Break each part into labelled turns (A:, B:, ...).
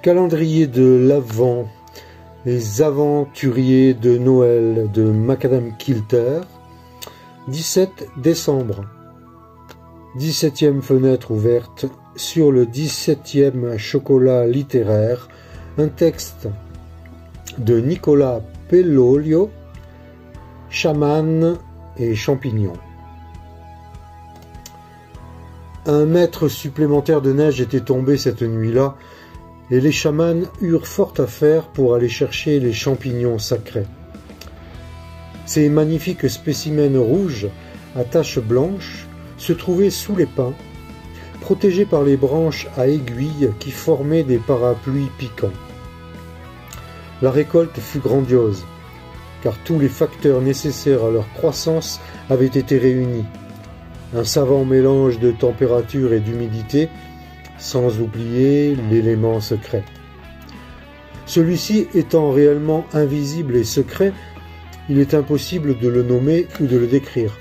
A: Calendrier de l'Avent, les aventuriers de Noël de Macadam Kilter, 17 décembre. 17e fenêtre ouverte sur le 17e chocolat littéraire, un texte de Nicolas Pellolio, chaman et champignons. Un mètre supplémentaire de neige était tombé cette nuit-là, et les chamans eurent fort à faire pour aller chercher les champignons sacrés. Ces magnifiques spécimens rouges à taches blanches se trouvaient sous les pins, protégés par les branches à aiguilles qui formaient des parapluies piquants. La récolte fut grandiose, car tous les facteurs nécessaires à leur croissance avaient été réunis. Un savant mélange de température et d'humidité, sans oublier l'élément secret. Celui-ci étant réellement invisible et secret, il est impossible de le nommer ou de le décrire.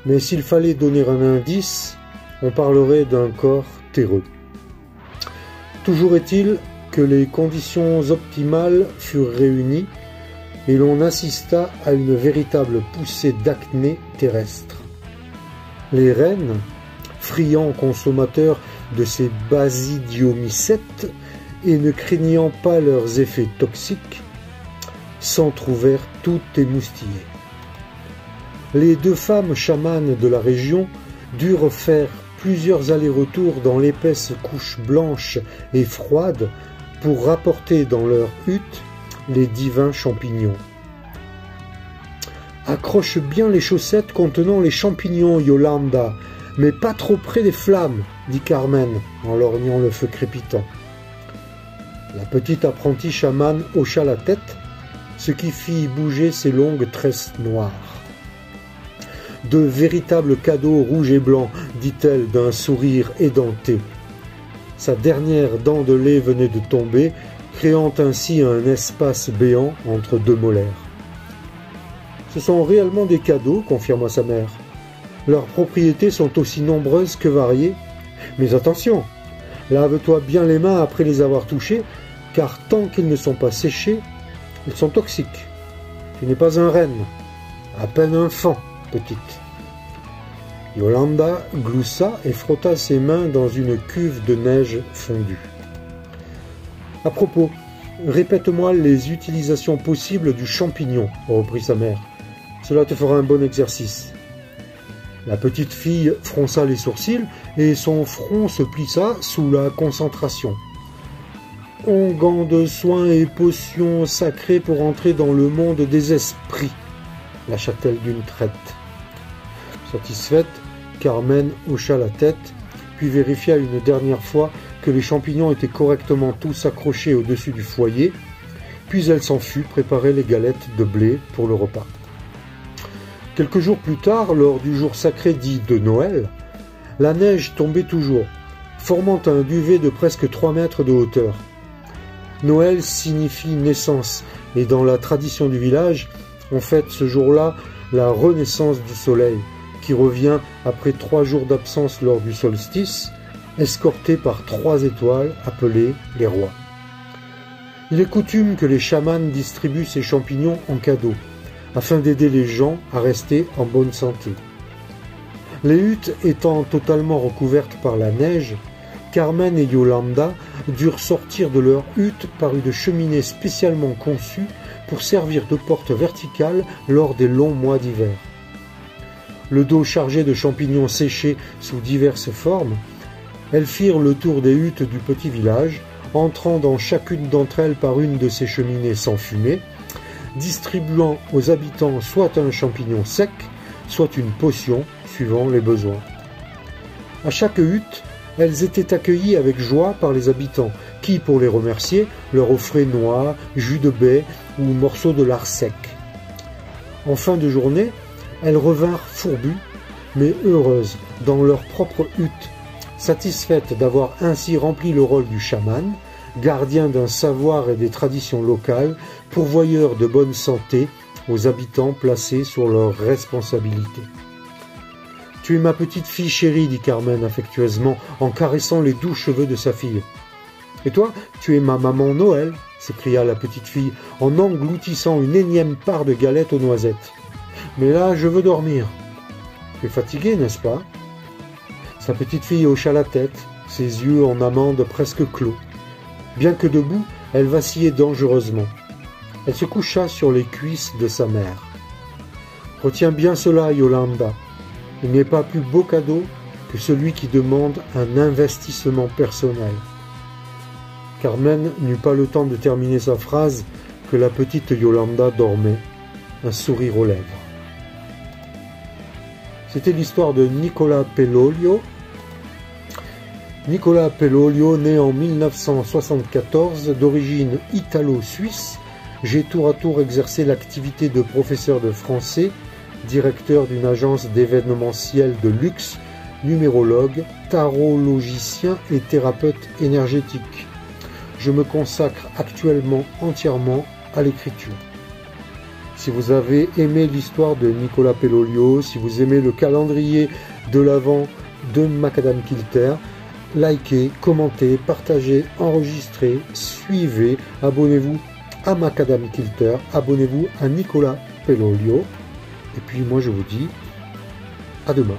A: Mais s'il fallait donner un indice, on parlerait d'un corps terreux. Toujours est-il que les conditions optimales furent réunies et l'on assista à une véritable poussée d'acné terrestre. Les rennes, friands consommateurs de ces basidiomycètes et ne craignant pas leurs effets toxiques, s'en trouvèrent toutes émoustillées. Les deux femmes chamanes de la région durent faire plusieurs allers-retours dans l'épaisse couche blanche et froide pour rapporter dans leur hutte les divins champignons. « Accroche bien les chaussettes contenant les champignons, Yolanda, mais pas trop près des flammes, dit Carmen en lorgnant le feu crépitant. La petite apprentie chamane hocha la tête, ce qui fit bouger ses longues tresses noires. De véritables cadeaux rouges et blancs, dit-elle d'un sourire édenté. Sa dernière dent de lait venait de tomber, créant ainsi un espace béant entre deux molaires. Ce sont réellement des cadeaux, confirma sa mère. Leurs propriétés sont aussi nombreuses que variées. Mais attention, lave-toi bien les mains après les avoir touchés, car tant qu'ils ne sont pas séchés, ils sont toxiques. Tu n'es pas un renne, à peine un faon, petite. Yolanda gloussa et frotta ses mains dans une cuve de neige fondue. À propos, répète-moi les utilisations possibles du champignon, reprit sa mère. Cela te fera un bon exercice. La petite fille fronça les sourcils et son front se plissa sous la concentration. Onguent de soins et potions sacrées pour entrer dans le monde des esprits, lâcha-t-elle d'une traite. Satisfaite, Carmen hocha la tête, puis vérifia une dernière fois que les champignons étaient correctement tous accrochés au-dessus du foyer, puis elle s'en fut préparer les galettes de blé pour le repas. Quelques jours plus tard, lors du jour sacré dit de Noël, la neige tombait toujours, formant un duvet de presque 3 mètres de hauteur. Noël signifie naissance, et dans la tradition du village, on fête ce jour-là la renaissance du soleil, qui revient après 3 jours d'absence lors du solstice, escorté par 3 étoiles appelées les rois. Il est coutume que les chamans distribuent ces champignons en cadeau, afin d'aider les gens à rester en bonne santé. Les huttes étant totalement recouvertes par la neige, Carmen et Yolanda durent sortir de leur hutte par une cheminée spécialement conçue pour servir de porte verticale lors des longs mois d'hiver. Le dos chargé de champignons séchés sous diverses formes, elles firent le tour des huttes du petit village, entrant dans chacune d'entre elles par une de ces cheminées sans fumée, distribuant aux habitants soit un champignon sec, soit une potion, suivant les besoins. À chaque hutte, elles étaient accueillies avec joie par les habitants, qui, pour les remercier, leur offraient noix, jus de baie ou morceaux de lard sec. En fin de journée, elles revinrent fourbues, mais heureuses, dans leur propre hutte, satisfaites d'avoir ainsi rempli le rôle du chaman, gardien d'un savoir et des traditions locales, pourvoyeur de bonne santé aux habitants placés sur leur responsabilité. « Tu es ma petite fille chérie, dit Carmen affectueusement en caressant les doux cheveux de sa fille. Et toi, tu es ma maman Noël, s'écria la petite fille en engloutissant une énième part de galette aux noisettes. Mais là, je veux dormir. Tu es fatiguée, n'est-ce pas? Sa petite fille hocha la tête, ses yeux en amande presque clos. Bien que debout, elle vacillait dangereusement. Elle se coucha sur les cuisses de sa mère. Retiens bien cela, Yolanda. Il n'est pas plus beau cadeau que celui qui demande un investissement personnel. Carmen n'eut pas le temps de terminer sa phrase que la petite Yolanda dormait, un sourire aux lèvres. C'était l'histoire de Nicola Pellolio. Nicola Pellolio, né en 1974, d'origine italo-suisse, j'ai tour à tour exercé l'activité de professeur de français, directeur d'une agence d'événementiel de luxe, numérologue, tarologicien et thérapeute énergétique. Je me consacre actuellement entièrement à l'écriture. Si vous avez aimé l'histoire de Nicola Pellolio, si vous aimez le calendrier de l'Avent de Macadam Kilter, likez, commentez, partagez, enregistrez, suivez, abonnez-vous à Macadam Kilter, abonnez-vous à Nicola Pellolio. Et puis moi je vous dis à demain.